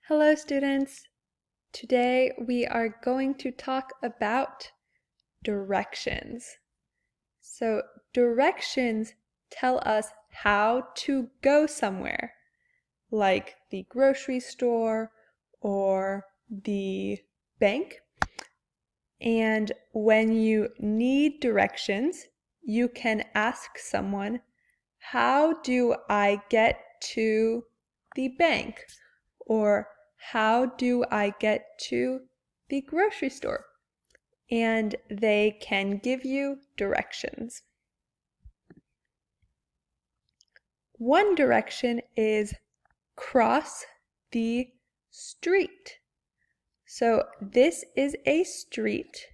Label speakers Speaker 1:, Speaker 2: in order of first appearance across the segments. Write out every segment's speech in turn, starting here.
Speaker 1: Hello, students. Today we are going to talk about directions. So directions tell us how to go somewhere, like the grocery store or the bank. And when you need directions, you can ask someone, how do I get to the bank? Or how do I get to the grocery store? And they can give you directions. One direction is cross the street. So this is a street,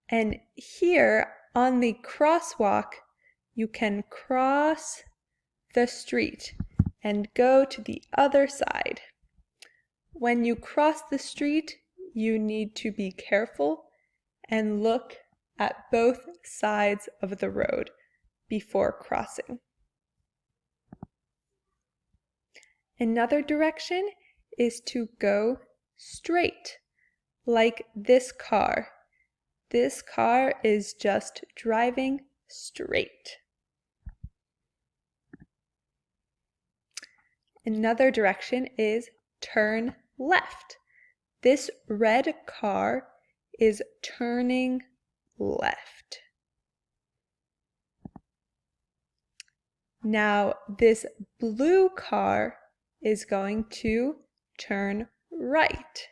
Speaker 1: and here on the crosswalk, you can cross the street and go to the other side. When you cross the street, you need to be careful and look at both sides of the road before crossing. Another direction is to go straight, like this car. This car is just driving straight. Another direction is turn left. This red car is turning left. Now this blue car is going to turn right.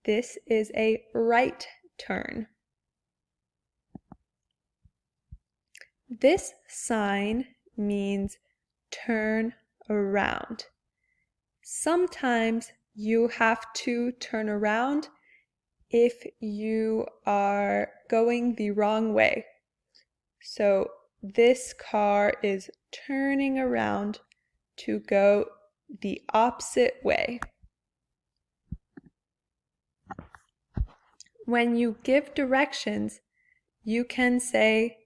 Speaker 1: This is a right turn. This sign means turn around. Sometimes you have to turn around if you are going the wrong way. So this car is turning around to go the opposite way. When you give directions, you can say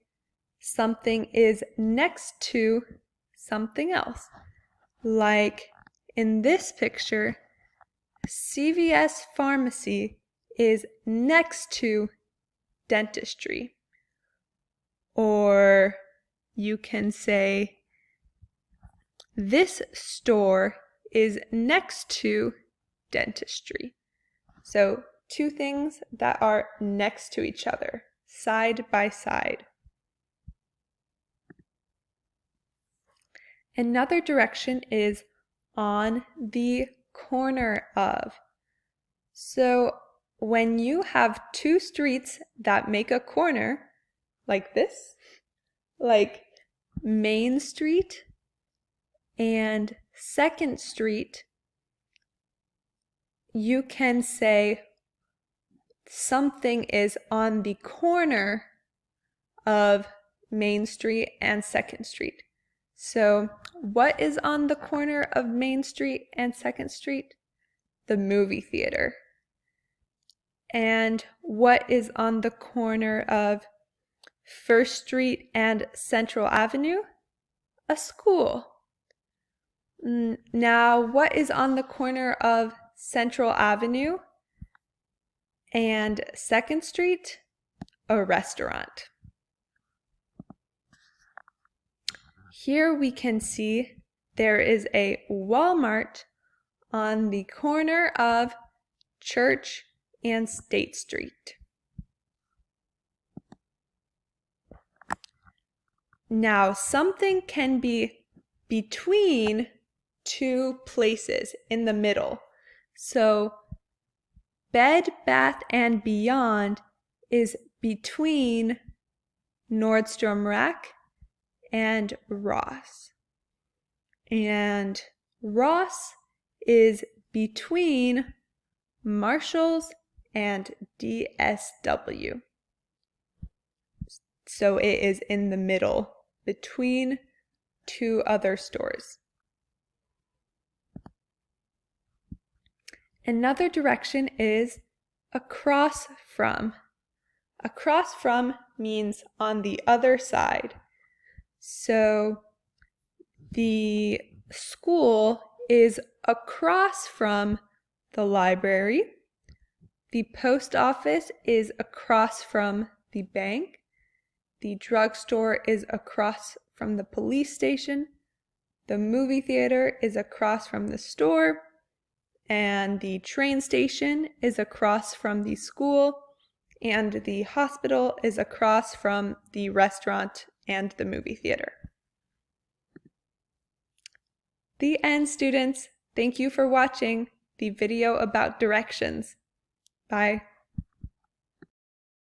Speaker 1: something is next to something else. Like in this picture, CVS Pharmacy is next to dentistry. Or you can say, this store is next to dentistry. So two things that are next to each other, side by side. Another direction is on the corner of. So when you have two streets that make a corner, like this, like Main Street and 2nd Street, you can say something is on the corner of Main Street and 2nd Street. So what is on the corner of Main Street and 2nd Street? The movie theater. And what is on the corner of 1st Street and Central Avenue? A school. Now, what is on the corner of Central Avenue and 2nd Street? A restaurant. Here we can see there is a Walmart on the corner of Church and State Street. Now, something can be between two places in the middle. So, Bed Bath & Beyond is between Nordstrom Rack and Ross. And Ross is between Marshalls and DSW. So it is in the middle between two other stores. Another direction is across from. Across from means on the other side. So the school is across from the library. The post office is across from the bank. The drugstore is across from the police station. The movie theater is across from the store. And the train station is across from the school. And the hospital is across from the restaurant and the movie theater. The end, students. Thank you for watching the video about directions. Bye.